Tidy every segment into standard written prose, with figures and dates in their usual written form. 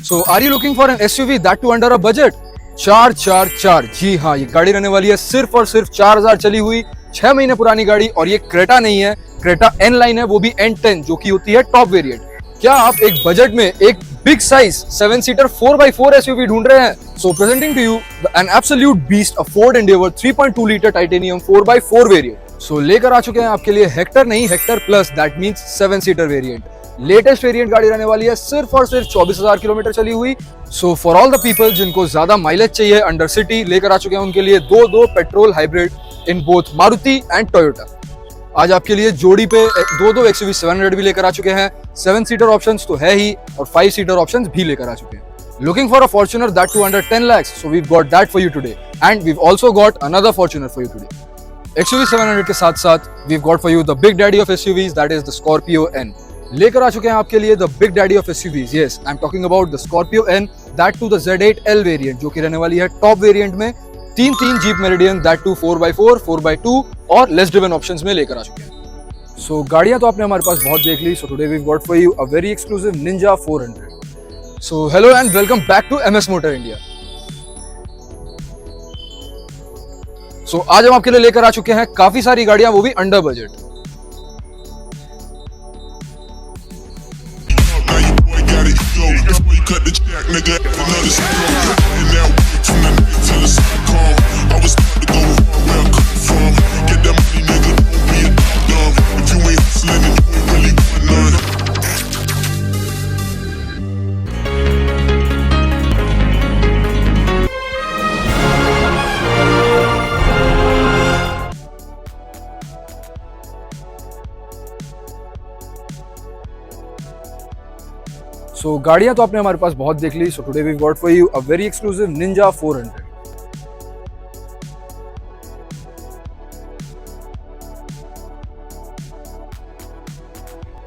So are you looking for an SUV that too under a budget? 444 जी हाँ, ये गाड़ी रहने वाली है सिर्फ और सिर्फ 4000 चली हुई 6 महीने पुरानी गाड़ी। और ये क्रेटा नहीं है, क्रेटा एन लाइन है, वो भी N10 जो की होती है टॉप वेरिएंट। क्या आप एक बजट में एक big size 7 seater 4x4 SUV ढूंढ रहे हैं? So presenting to you an absolute beast, a Ford Endeavour 3.2 litre titanium 4x4 variant. So लेकर आ चुके हैं आपके लिए हेक्टर नहीं, Hector plus, that means 7 seater variant. Latest variant गाड़ी रहने वाली है सिर्फ और सिर्फ 24,000 किलोमीटर चली हुई। So for all the people जिनको ज्यादा माइलेज चाहिए अंडर सिटी, लेकर आ चुके हैं उनके लिए दो petrol hybrid in both Maruti and Toyota. आज आपके लिए जोड़ी पे दो XUV 700 भी लेकर आ चुके हैं। 7 सीटर ऑप्शंस तो है ही और 5 सीटर ऑप्शंस भी लेकर आ चुके हैं। Looking for a Fortuner that too under 10 lakhs, so we've got that for you today, and we've also got another Fortuner for you today. XUV 700 के साथ साथ we've got for you the big daddy of SUVs, that is the Scorpio N. लेकर आ चुके हैं आपके लिए the big daddy of SUVs. Yes, I'm talking about the Scorpio N, that too the Z8L variant, जो कि रहने वाली है टॉप वेरिएंट में। तीन Jeep Meridian, that too 4x4, 4x2 और less driven options में लेकर आ चुके हैं। So गाड़ियां तो आपने हमारे पास बहुत देख ली, so today we've got for you a very exclusive Ninja 400. So hello and welcome back to MS Motor India. So आज हम आपके लिए लेकर आ चुके हैं काफी सारी गाड़ियां, वो भी अंडर बजट। सो गाड़ियां तो आपने हमारे पास बहुत देख ली, so today we got for you a very exclusive Ninja 400।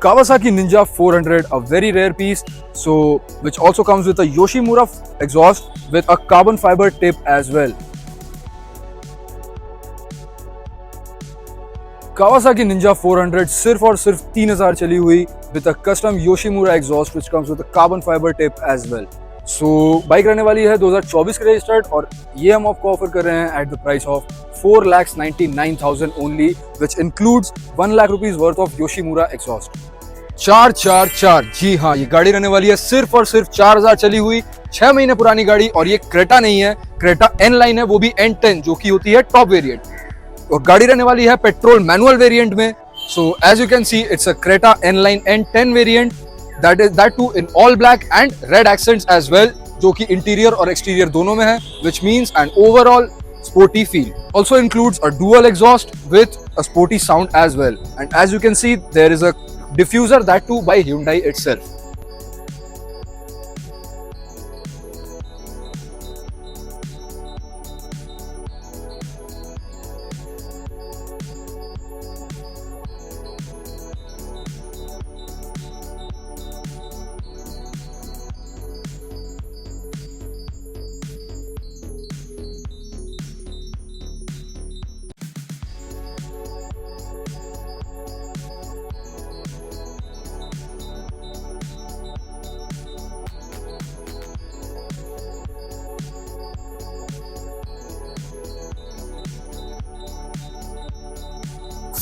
Kawasaki Ninja 400, a very rare piece, so which also comes with a Yoshimura exhaust with a carbon fiber tip as well. Kawasaki Ninja 400 सिर्फ और सिर्फ 3000 चली हुई with a custom Yoshimura exhaust which comes with a carbon fiber tip as well. So bike रहने वाली है 2024 के registered और ये हम आपको ऑफर कर रहे हैं at the price of 4,99,000 only, which includes 1 lakh rupees worth of Yoshimura exhaust. 444 जी हाँ, ये गाड़ी रहने वाली है सिर्फ और सिर्फ 4000 चली हुई 6 महीने पुरानी गाड़ी। और ये क्रेटा नहीं है, क्रेटा एन लाइन है, वो भी N10 जो की होती है टॉप वेरिएंट। और गाड़ी रहने वाली है पेट्रोल मैनुअल वेरिएंट में। So as you can see it's a Creta N line N10 variant, that too in all black and red accents as well, जो कि इंटीरियर और एक्सटीरियर दोनों में है, which means an overall sporty feel. Also includes a dual exhaust with a sporty sound as well. And as you can see, there is a diffuser, that too by Hyundai itself.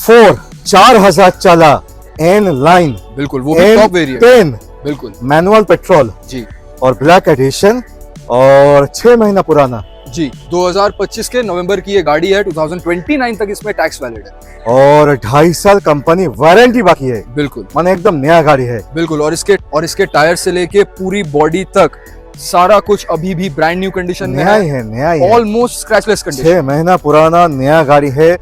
Four 4000 चला N line, बिल्कुल वो भी top variant, 10 बिल्कुल manual petrol जी, और black edition और 6 महीना पुराना जी। 2025 के नवंबर की ये गाड़ी है, 2029 तक इसमें टैक्स वैलिड है और 2.5 साल कंपनी वारंटी बाकी है। बिल्कुल माने एकदम नया गाड़ी है बिल्कुल। और इसके टायर से लेके पूरी बॉडी तक सारा कुछ अभी भी ब्रांड न्यू कंडीशन में नया ही है, ऑलमोस्ट स्क्रैचलेस कंडीशन। 6 महीना पुराना नया गाड़ी है,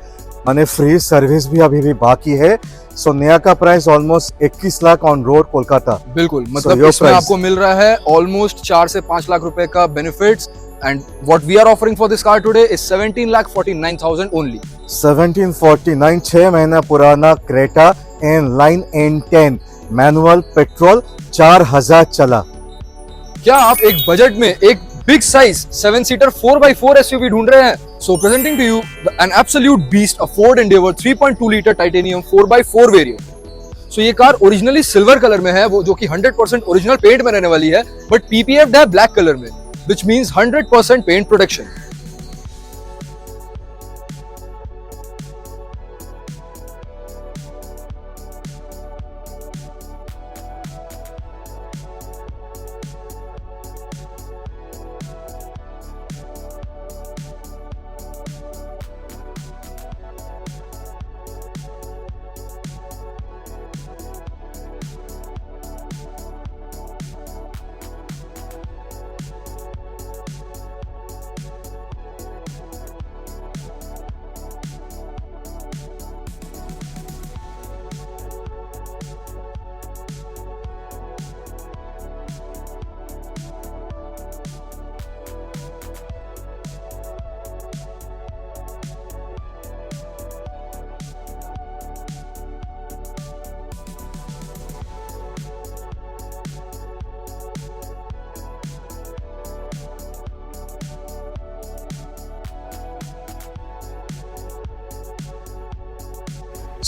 माने फ्री सर्विस भी अभी भी बाकी है। सो नया का price almost 21 lakh on road Kolkata. बिल्कुल, मतलब इसमें आपको मिल रहा है ऑलमोस्ट 4 से 5 लाख रुपए का benefits. And what we are offering for this car today is 17,49,000 only. 1749, 6 महीना पुराना Creta N line N10 manual petrol 4000 चला। क्या आप एक बजट में एक big size 7 seater 4x4 SUV ढूंढ रहे हैं? So presenting to you an absolute beast, a Ford Endeavour 3.2 liter titanium 4x4 variant. सो ये कार ओरिजिनली सिल्वर कलर में है, वो जो कि 100% ओरिजिनल पेंट में रहने वाली है, बट पीपीएफ है ब्लैक कलर में, which means 100% paint protection.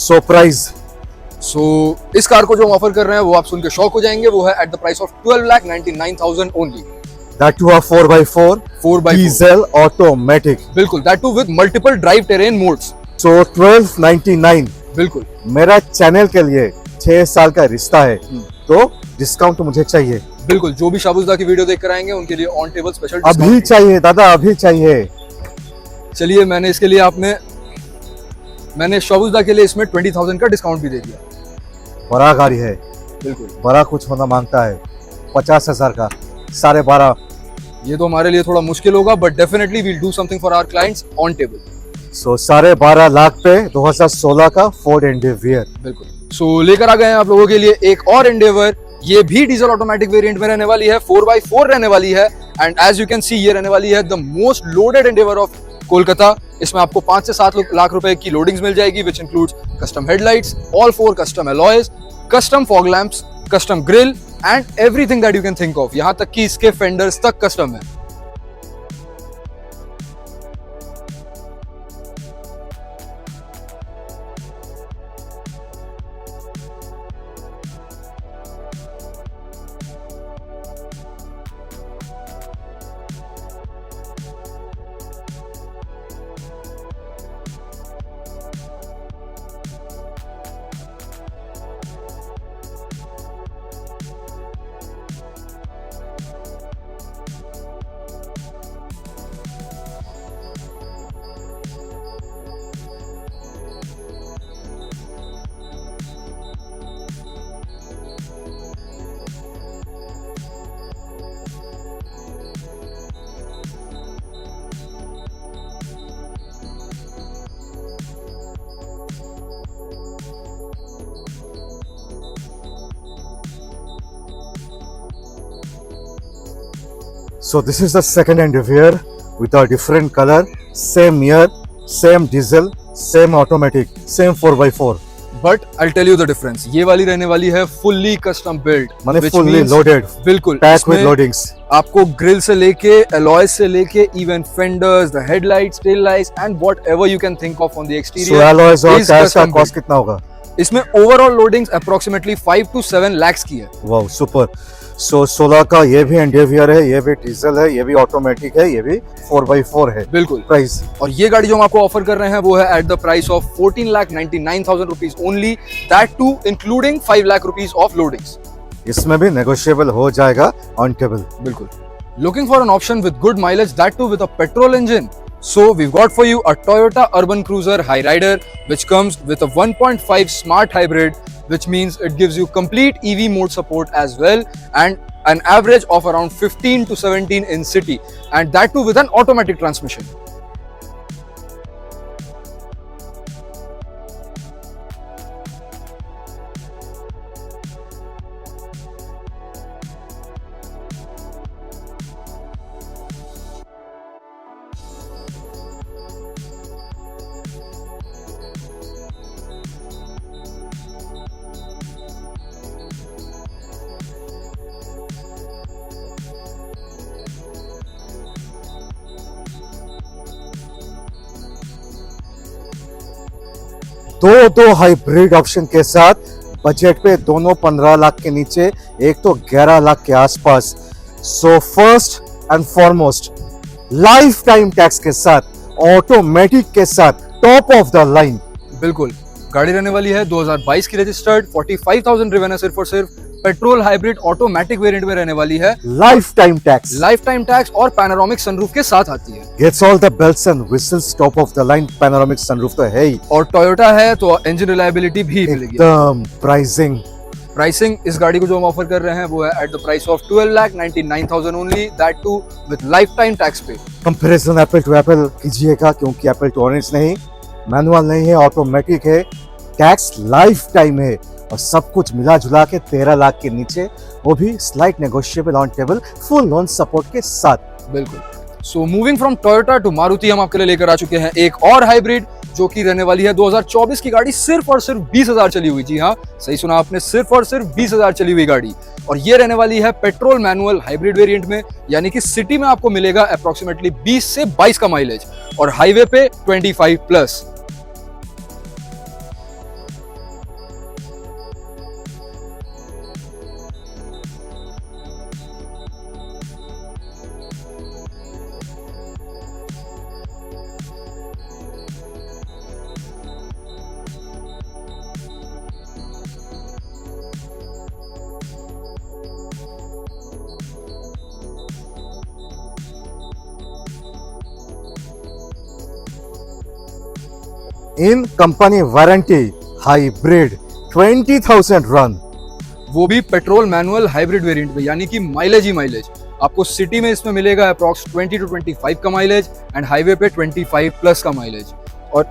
So price so इस कार को जो हम ऑफर कर रहे हैं वो आप सुन के शॉक हो जाएंगे, वो है at the price of 12,99,000 only. That too 4x4 4x4 diesel automatic. बिल्कुल, that too with multiple drive terrain modes. So 1299। बिल्कुल मेरा चैनल के लिए 6 साल का रिश्ता है, तो डिस्काउंट तो मुझे चाहिए। बिल्कुल, जो भी शाबुजदा की वीडियो देख कर आएंगे उनके लिए ऑन टेबल स्पेशल अभी चाहिए दादा, अभी चाहिए। चलिए, मैंने शाबुजदा के लिए इसमें 20,000 का डिस्काउंट भी दे दिया। बड़ा गाड़ी है, बिल्कुल, बड़ा कुछ होना मांगता है। 50,000 का 12.5। ये तो हमारे लिए थोड़ा मुश्किल होगा, but definitely we'll do something for our clients on table. So 12.5 lakh पे 2016 का फोर्ड एंडेवियर। बिल्कुल, सो लेकर आ गए हैं आप लोगों के लिए एक और एंडेवर। ये भी डीजल ऑटोमेटिक वेरिएंट में रहने वाली है, 4x4 रहने वाली है, and as you can see ये रहने वाली है the most loaded Endeavour of Kolkata. इसमें आपको 5 से 7 लाख रुपए की लोडिंग्स मिल जाएगी, which includes custom headlights, all 4 custom alloys, custom fog lamps, custom grill and everything that you can think of. यहां तक कि इसके फेंडर्स तक कस्टम है। So this is the second Endeavour with a different color, same year, same diesel, same automatic, same 4x4. But I tell you the difference, ये वाली रहने वाली है फुल्ली कस्टम बिल्ड, माने फुल्ली लोडेड, बिल्कुल pack with loadings. आपको grille से लेके अलॉयज से लेके even fenders, the headlights, tail lights and whatever you can think of on the exterior. So alloys और कैश का कॉस्ट कितना होगा? इसमें overall loadings approximately 5 to 7 lakhs की है। Wow super. सो 16 का ये भी एंडेवियर है, ये भी डीजल है, ये भी ऑटोमेटिक है, ये भी 4x4 है। बिल्कुल। प्राइस और ये गाड़ी जो हम आपको ऑफर कर रहे हैं वो है at the price of 14,99,000 rupees only, that too including 5 lakh rupees of loadings. इसमें भी नेगोशिएबल हो जाएगा ऑन टेबल। बिल्कुल। Looking for an option with good mileage, that too with a petrol engine? So we've got for you a Toyota Urban Cruiser Hyryder, which comes with a 1.5 smart hybrid, which means it gives you complete EV mode support as well, and an average of around 15 to 17 in city, and that too with an automatic transmission. दो hybrid option के साथ budget पे, दोनों 15 लाख के नीचे, एक तो 11 लाख के आसपास। So first and foremost life time tax के साथ, ऑटोमेटिक के साथ, टॉप ऑफ द लाइन। बिल्कुल, गाड़ी रहने वाली है 2022 की रजिस्टर्ड, 45,000 ड्रिवन है सिर्फ और सिर्फ, पेट्रोल हाइब्रिड ऑटोमेटिक वेरिएंट में रहने वाली है, लाइफ टाइम टैक्स और पैनोरामिक सनरूफ के साथ आती है। Gets all the bells and whistles, top of the line, panoramic sunroof तो है ही, और टोयोटा है तो इंजन रिलायबिलिटी भी मिलेगी। एकदम। प्राइसिंग इस गाड़ी को जो हम ऑफर कर रहे हैं वो है at the price of 12,99,000 only, that too with life time tax pay. Comparison apple to apple कीजिएगा, क्योंकि एप्पल टू ऑरेंज नहीं, मैनुअल नहीं है, ऑटोमेटिक है, टैक्स लाइफ टाइम है, और सब कुछ मिला जुला के 13 लाख के नीचे, वो भी slight negotiable on table, full loan support के साथ। बिल्कुल। So moving from Toyota to Maruti, हम आपके लिए लेकर आ चुके हैं एक और हाइब्रिड जो कि रहने वाली है 2024 की गाड़ी, सिर्फ और सिर्फ 20,000 चली हुई। जी हाँ, सही सुना आपने, सिर्फ और सिर्फ 20,000 चली हुई गाड़ी। और ये रहने वाली है पेट्रोल मैनुअल हाइब्रिड वेरिएंट में, यानी कि सिटी में आपको मिलेगा अप्रोक्सीमेटली 20 से 22 का माइलेज और हाईवे पे 25 प्लस। इन कंपनी वारंटी हाइब्रिड 20,000 रन, वो भी पेट्रोल मैनुअल हाइब्रिड वेरिएंट में, यानी कि माइलेज ही माइलेज। आपको सिटी में इसमें मिलेगा अप्रॉक्स 20 to 25 का माइलेज एंड हाईवे पे 25 प्लस का माइलेज। और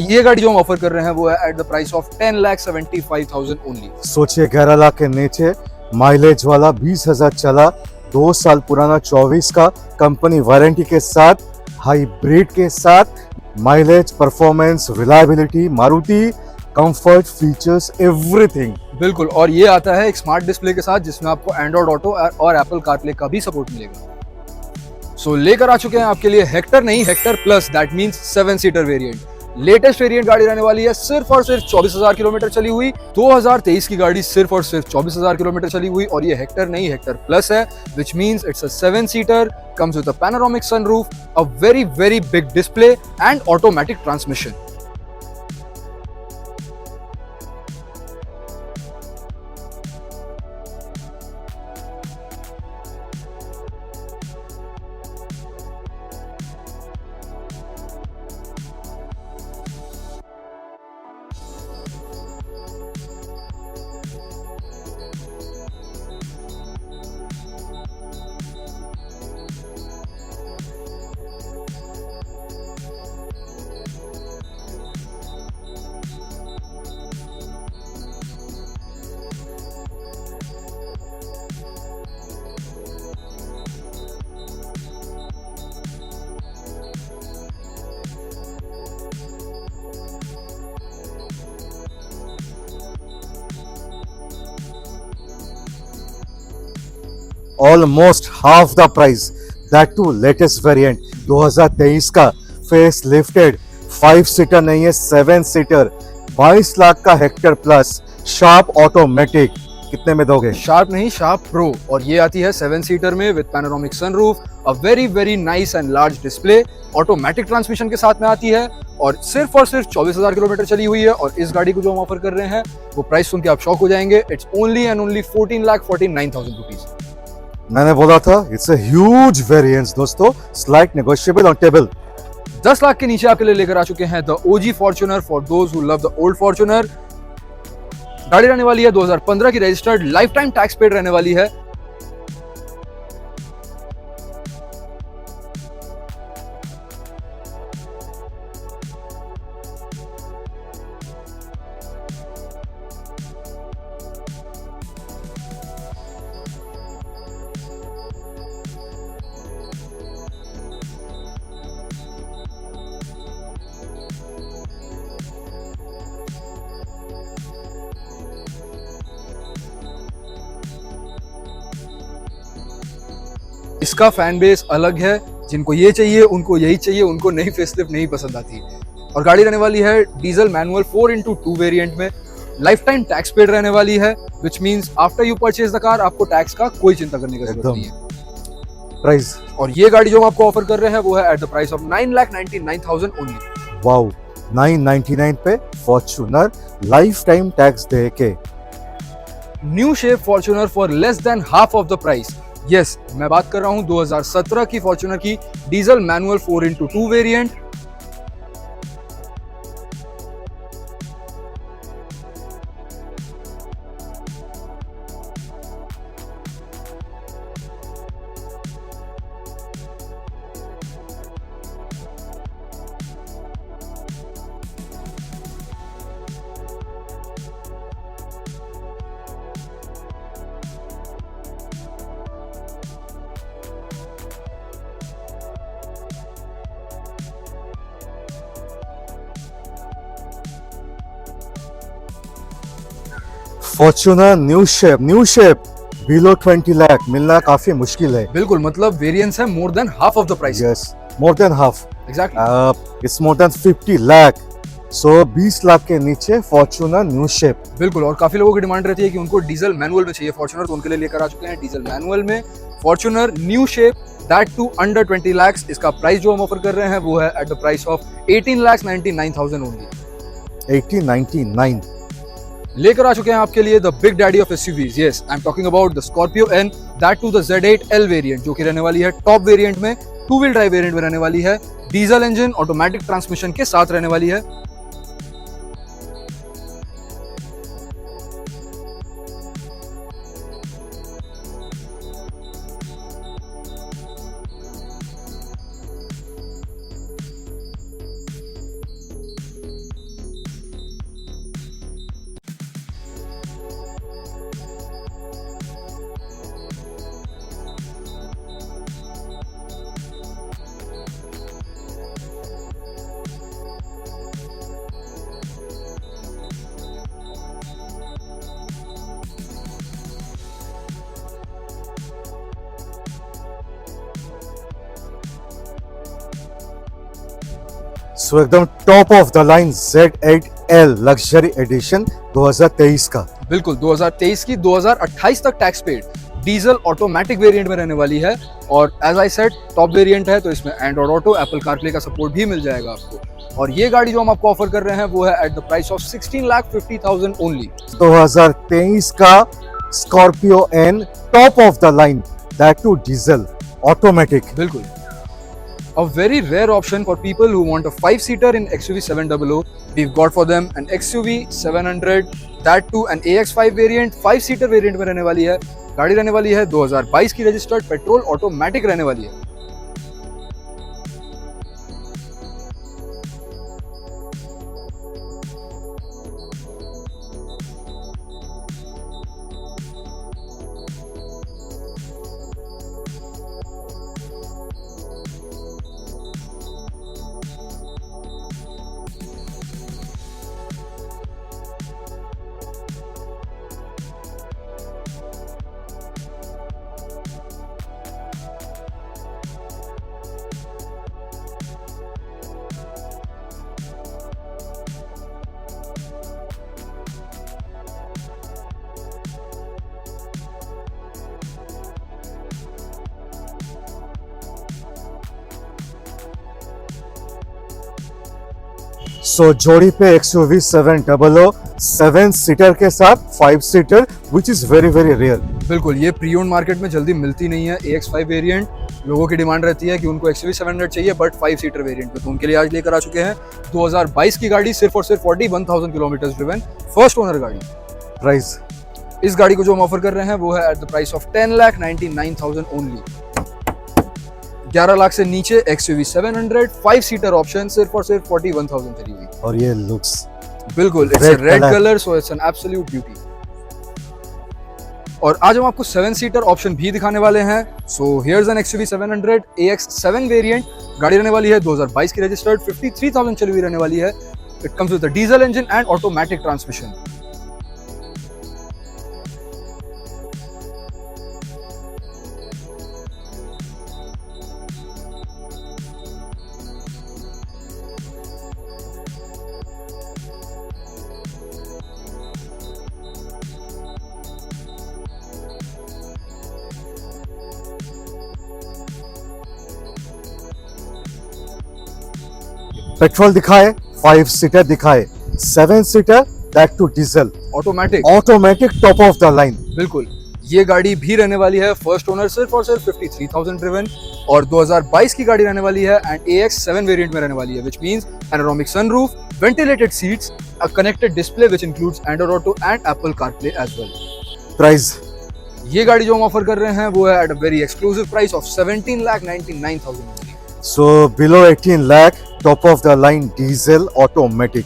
ये गाड़ी जो हम ऑफर कर रहे हैं वो है at the price of 10,75,000 only. सोचिए 11 लाख के नीचे माइलेज वाला, 20,000 चला, 2 साल पुराना, 24 का, कंपनी वारंटी के साथ, हाइब्रिड के साथ, mileage, performance, reliability, Maruti, comfort, features, everything. बिल्कुल, और ये आता है एक स्मार्ट डिस्प्ले के साथ जिसमें आपको एंड्रॉइड ऑटो और एप्पल कारप्ले का भी सपोर्ट मिलेगा। सो लेकर आ चुके हैं आपके लिए हेक्टर नहीं, Hector plus, that means 7 seater variant. Latest variant गाड़ी रहने वाली है, सिर्फ और सिर्फ 24,000 किलोमीटर चली हुई, 2023 की गाड़ी, सिर्फ और सिर्फ 24,000 किलोमीटर चली हुई। और ये हेक्टर नहीं, हेक्टर प्लस है, which means it's a 7 seater, comes with a panoramic sunroof, a very big display and automatic transmission. Almost half the price, that too latest variant 2023 का, फेस लिफ्टेड, 5 सीटर नहीं है, 7 seater, 22 lakh का Hector plus, sharp automatic. कितने में दोगे? Sharp नहीं, sharp pro, और ये आती है 7 सीटर में with panoramic sunroof, a very nice and large display, automatic transmission के साथ में आती है और सिर्फ 24,000 किलोमीटर चली हुई है। और इस गाड़ी को जो हम ऑफर कर रहे हैं वो प्राइस सुन के आप शॉक हो जाएंगे, it's only and only 14,49,000 rupees. मैंने बोला था इट्स अ ह्यूज वेरिएंस दोस्तों, slight negotiable on table. 10 lakh के नीचे आपके लिए लेकर आ चुके हैं the OG Fortuner for those who love the old Fortuner. गाड़ी रहने वाली है 2015 की registered, life time tax paid रहने वाली है। इसका फैन बेस अलग है, जिनको ये चाहिए उनको यही चाहिए, उनको नई फेसलिफ्ट नहीं पसंद आती। और गाड़ी रहने वाली है डीजल मैनुअल 4x2 वेरिएंट में, लाइफ टाइम टैक्स पेड रहने वाली है, which means after you purchase the car आपको टैक्स का कोई चिंता करने की जरूरत एकदम। नहीं है। प्राइस और ये गाड़ी जो हम आपको ऑफर कर रहे हैं वो है at the price of 9,99,000 only. Wow 999 पे फॉर्च्यूनर लाइफ टाइम टैक्स दे के। New shape Fortuner for less than half of the price. Yes, मैं बात कर रहा हूं 2017 की फॉर्च्यूनर की diesel manual 4x2 variant. Fortuner new shape below 20 lakh मिलना काफी मुश्किल है। बिल्कुल, मतलब वेरिएंस है more than half of the price. Yes, more than half, exactly. It's more than 50 lakh. सो 20 लाख के नीचे फॉर्च्यूनर न्यू शेप। बिल्कुल, और काफी लोगों की डिमांड रहती है कि उनको डीजल मैनुअल में चाहिए फॉर्च्यूनर, तो उनके लिए लेकर आ चुके हैं डीजल मैनुअल में Fortuner new shape, that too under 20 lakhs। इसका प्राइस जो हम ऑफर कर रहे हैं वो है at the price of 18,99,000 only. 1899। लेकर आ चुके हैं आपके लिए the big daddy of SUVs. Yes, I am talking about the Scorpio N, that too the Z8L variant, जो कि रहने वाली है टॉप वेरिएंट में, 2 व्हील ड्राइव वेरिएंट में रहने वाली है, डीजल इंजन ऑटोमेटिक ट्रांसमिशन के साथ रहने वाली है। सो एकदम top of the line Z8L luxury edition 2023 का। बिल्कुल, 2023 की 2028 तक tax paid diesel automatic variant में रहने वाली है, और as I said top variant है, तो इसमें एंड्रॉइड ऑटो, एप्पल कारप्ले का सपोर्ट भी मिल जाएगा आपको। और ये गाड़ी जो हम आपको ऑफर कर रहे हैं वो है at the price of 16,50,000 only. 2023 का Scorpio N top of the line, that too diesel automatic. बिल्कुल, a very rare option for people who want a 5-seater in XUV 700. We've got for them an XUV 700, that too an AX5 variant, 5-seater variant में रहने वाली है। गाड़ी रहने वाली है 2022 की रजिस्टर्ड, पेट्रोल ऑटोमेटिक रहने वाली है। सो जोड़ी पे XUV 700 7 सीटर के साथ 5 seater, which is very very rare. बिल्कुल, ये प्री ओन्ड मार्केट में जल्दी मिलती नहीं है। AX5 वेरिएंट, लोगों की डिमांड रहती है कि उनको XUV 700 चाहिए बट 5-सीटर वेरिएंट में, तो उनके लिए आज लेकर आ चुके हैं 2022 की गाड़ी, सिर्फ और सिर्फ 41,000 किलोमीटर ड्रिवन, फर्स्ट ओनर गाड़ी। प्राइस इस गाड़ी को जो हम ऑफर कर रहे हैं वो है at the price of 10,99,000 only. 11 lakh से नीचे XUV 700 5-सीटर ऑप्शन, सिर्फ और सिर्फ 41,000 चली हुई। और ये लुक्स बिल्कुल, it's Red red color. Colour, so it's an absolute beauty. और आज हम आपको 7-सीटर ऑप्शन भी दिखाने वाले हैं। So here's an XUV 700 AX7 variant, गाड़ी रहने वाली है 2022 की रजिस्टर्ड, 53,000 चली हुई रहने वाली है। It comes with a diesel engine and automatic transmission. Petrol दिखाए, 5 सीटर दिखाए, 7 seater that too diesel, automatic, automatic, top of the line. बिल्कुल। ये गाड़ी भी रहने वाली है फर्स्ट ओनर सिर्फ और सिर्फ 53,000 ड्रिवन और 2022 की गाड़ी रहने वाली है एंड AX7 वेरिएंट में रहने वाली है, which means panoramic sunroof, ventilated seats, a connected display which includes Android Auto and Apple CarPlay as well. Price ये गाड़ी जो हम ऑफर कर रहे हैं वो है at a very exclusive price of 17,99,000 only. So below 18 lakh, top of the line diesel automatic.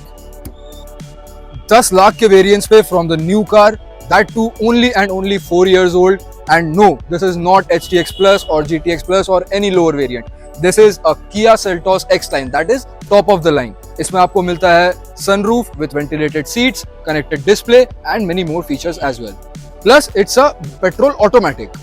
10 lakh के वेरिएंट्स पे from the new car, that too only and only 4 years old. And no, this is not HTX Plus or GTX Plus or any lower variant. This is a Kia Seltos X-Line, that is top of the line. इसमें आपको मिलता है sunroof with ventilated seats, connected display and many more features as well. Plus it's a petrol automatic.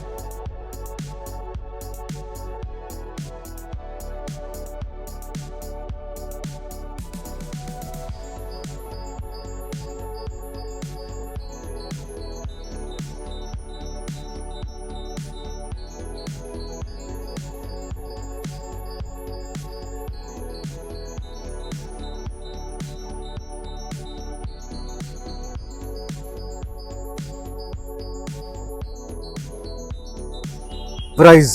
Price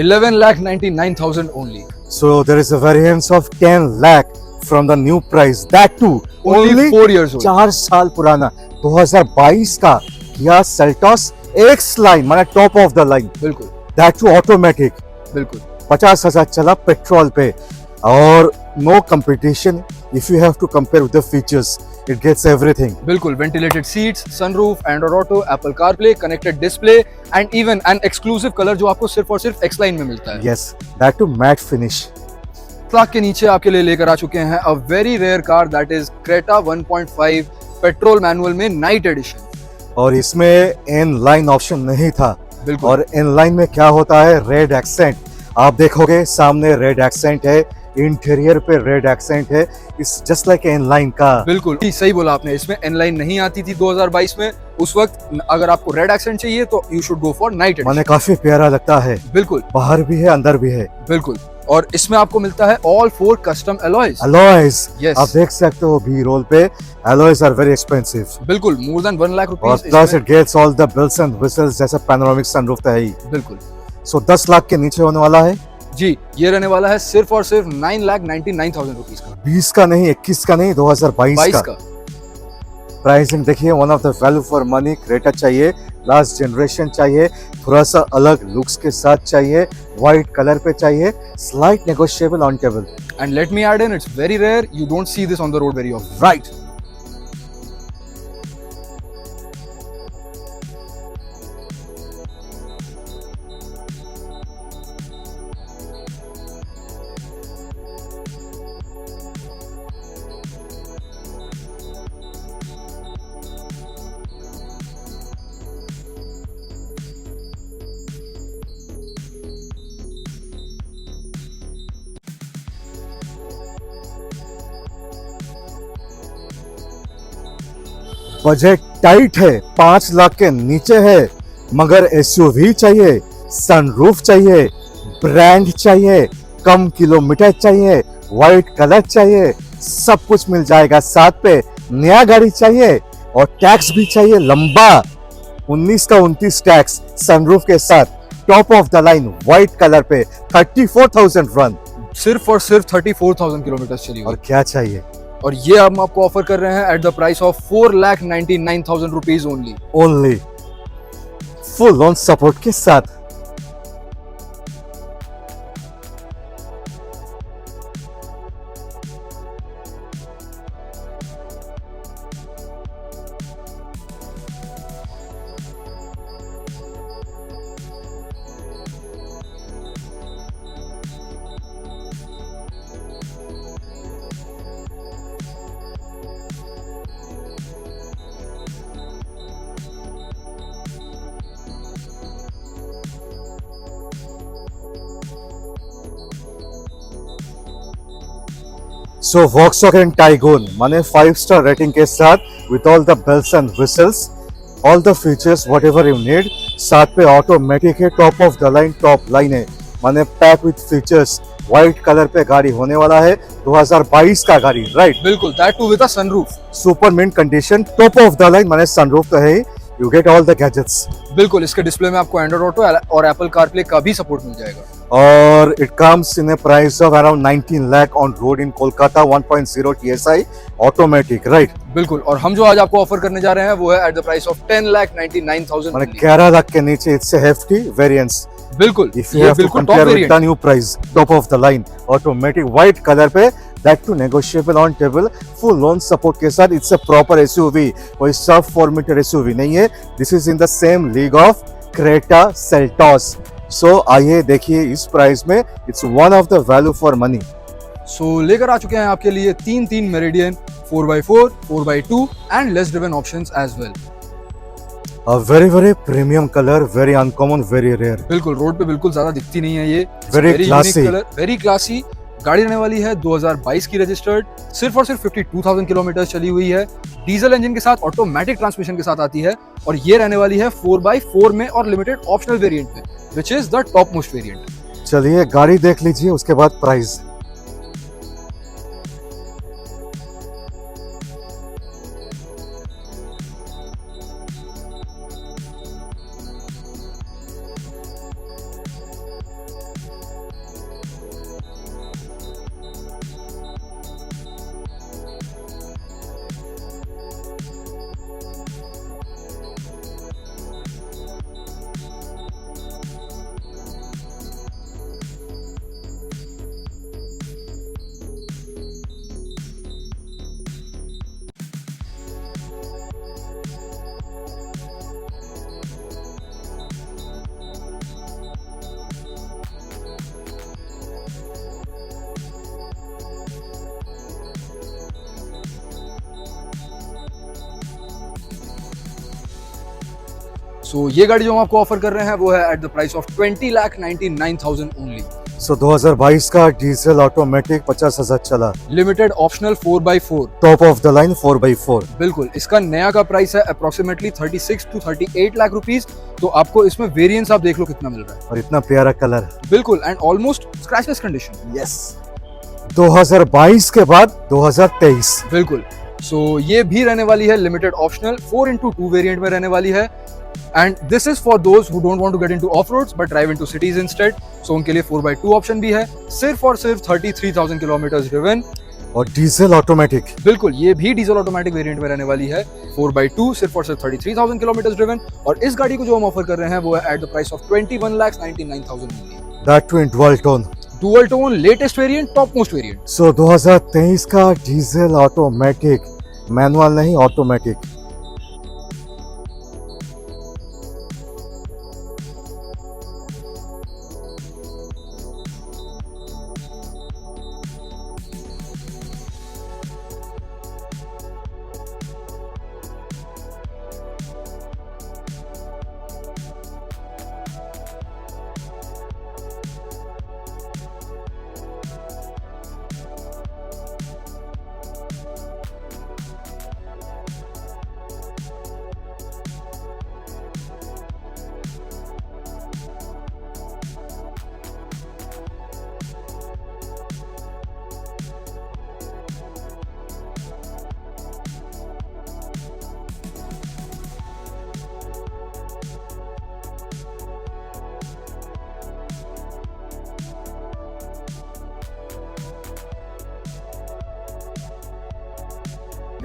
11,99,000 only. so there is a variance of 10 lakh from the new price, that too Only 4 years old. 4 साल पुराना 2022 का Kia Seltos X-Line, माने top of the line, बिल्कुल, that too automatic, बिल्कुल, 50,000 चला petrol पे और no competition. If you have to compare with the features, it gets everything. बिल्कुल। Ventilated seats, sunroof, Android auto, Apple CarPlay, connected display and even an exclusive colour जो आपको सिर्फ और सिर्फ एक्स लाइन में मिलता है। Yes, that too matte finish. Lakh के नीचे आपके लिए लेकर आ चुके हैं a very rare car, that is Creta 1.5 petrol manual में नाइट एडिशन। और इसमें एन लाइन ऑप्शन नहीं था। बिल्कुल। और एन लाइन में क्या होता है, रेड एक्सेंट। आप देखोगे सामने रेड एक्सेंट है, इंटीरियर पे रेड एक्सेंट है, it's just like an line का। बिल्कुल सही बोला आपने, इसमें एन लाइन नहीं आती थी 2022 में। उस वक्त अगर आपको रेड एक्सेंट चाहिए तो you should go for night addition. माने काफी प्यारा लगता है, बिल्कुल, बाहर भी है अंदर भी है। बिल्कुल। और इसमें आपको मिलता है all 4 custom alloys. Alloys, Yes. आप देख सकते हो बी रोल पे, अलॉयज आर वेरी एक्सपेंसिव। बिल्कुल, मोर देन 1 लाख और rupees. Plus it gets all the bells and whistles, जैसा पैनोरामिक सनरूफ तो है ही। बिल्कुल सो 10 लाख के नीचे होने वाला है जी। ये रहने वाला है सिर्फ और सिर्फ 9,99,000 रुपीस का, 20 का नहीं, 21 का नहीं, 2022 22 का। का। प्राइसिंग देखिए, one of the value for money. Creta चाहिए, लास्ट जनरेशन चाहिए, थोड़ा सा अलग लुक्स के साथ चाहिए, व्हाइट कलर पे चाहिए, slight negotiable on table. And let me add in, it's very rare, you don't see this on the road very often. Right. Budget tight है, 5 लाख के नीचे है, मगर एसयूवी चाहिए, सनरूफ चाहिए, ब्रांड चाहिए, कम किलोमीटर चाहिए, व्हाइट कलर चाहिए, सब कुछ मिल जाएगा। साथ पे नया गाड़ी चाहिए और टैक्स भी चाहिए लंबा, 19 का 29 टैक्स सनरूफ के साथ, top of the line white colour पे, 34,000 रन। सिर्फ और सिर्फ 34,000 किलोमीटर चली हुई। और क्या चाहिए, और ये हम आपको ऑफर कर रहे हैं at the price of 4,99,000 rupees only. Only full loan support के साथ। सो वॉक्सवैगन टाइगून माने 5-स्टार रेटिंग के साथ, with all the bells and whistles, all the features whatever you need. साथ पे ऑटोमेटिक है, top of the line, top line है, माने pack with features, white colour पे गाड़ी होने वाला है, 2022 का गाड़ी, राइट? बिल्कुल, that too with a sunroof. Super mint condition, top of the line, माने सनरूफ तो है ही, you get all the gadgets. बिल्कुल, इसके डिस्प्ले में आपको एंड्रॉइड ऑटो और एप्पल कारप्ले का भी सपोर्ट मिल जाएगा। और it comes in a price of around 19 lakh on road in Kolkata, 1.0 TSI automatic, right? बिल्कुल, और हम जो आज आपको ऑफर करने जा रहे हैं वो है एट द प्राइस ऑफ 10,99,000। माने 11 लाख के नीचे, इट्स ए हेफ्टी वेरिएंट्स। बिल्कुल, If you ये have to बिल्कुल top compare with variant. the new price, top of the line, automatic white color पे, that too negotiable on table, full loan support के साथ, it's a proper SUV, कोई sub 4 meter SUV नहीं है, this is in the same league of Creta Seltos। So आइए देखिए इस price में, it's one of the value for money। सो लेकर आ चुके हैं आपके लिए तीन Meridian 4x4, 4x2 and less driven options as well. A very premium color, very uncommon, very rare। बिल्कुल, रोड पे बिल्कुल ज्यादा दिखती नहीं है ये। Very classy। Colour, very classy. गाड़ी रहने वाली है 2022 की रजिस्टर्ड, सिर्फ और सिर्फ 52,000 किलोमीटर चली हुई है, डीजल इंजन के साथ ऑटोमेटिक ट्रांसमिशन के साथ आती है, और ये रहने वाली है 4x4 में और लिमिटेड ऑप्शनल वेरिएंट में, which is the top most variant. चलिए गाड़ी देख लीजिए, उसके बाद प्राइस। सो ये गाड़ी जो हम आपको ऑफर कर रहे हैं वो है at the price of 20,99,000 only. So 2022 का डीजल ऑटोमेटिक 50,000 चला, limited optional 4x4। Top of the line 4x4। बिल्कुल, इसका नया का प्राइस है अप्रोक्सीमेटली 36 to 38 लाख रुपीस। तो आपको इसमें वेरिएंट्स आप देख लो कितना मिल रहा है। और इतना प्यारा कलर, बिल्कुल, and almost scratchless condition. Yes. 2022 के बाद 2023। बिल्कुल, सो ये भी रहने वाली है लिमिटेड ऑप्शनल 4x2 वेरिएंट में रहने वाली है, and this is for those who don't want to get into off roads but drive into cities instead. So उनके लिए 4x2 ऑप्शन भी है, सिर्फ और सिर्फ 33,000 किलोमीटर ड्रिवन, और डीजल ऑटोमेटिक। बिल्कुल, ये भी डीजल ऑटोमेटिक वेरिएंट में रहने वाली है, 4x2, सिर्फ और सिर्फ 33,000 किलोमीटर ड्रिवन। और इस गाड़ी को जो हम ऑफर कर रहे हैं वो है at the price of 21,99,000 only. That too in dual tone. Dual tone, latest variant, top most variant. So 2023 का डीजल ऑटोमेटिक, मैनुअल नहीं automatic.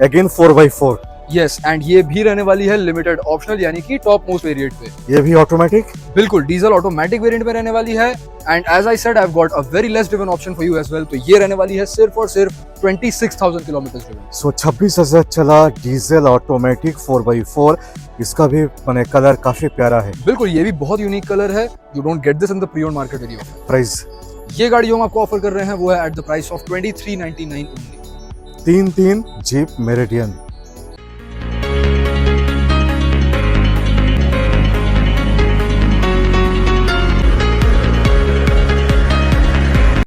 Again 4x4। Yes, and ये भी रहने वाली है लिमिटेड ऑप्शनल, यानी कि टॉप मोस्ट वेरिएंट पे। ये भी ऑटोमेटिक। बिल्कुल, डीजल ऑटोमेटिक वेरिएंट में रहने वाली है, and as I said I have got a very less driven option for you as well. तो ये रहने वाली है सिर्फ और सिर्फ 26,000 किलोमीटर ड्रिवन। सो 26,000 चला, डीजल ऑटोमेटिक 4x4। इसका भी मैंने कलर काफी प्यारा है। बिल्कुल, ये भी बहुत यूनिक कलर है, you don't get this in the pre owned market very often. Price, ये गाड़ी जो हम आपको ऑफर कर रहे हैं वो है at the price of 23,99 only. 3 jeep meridian.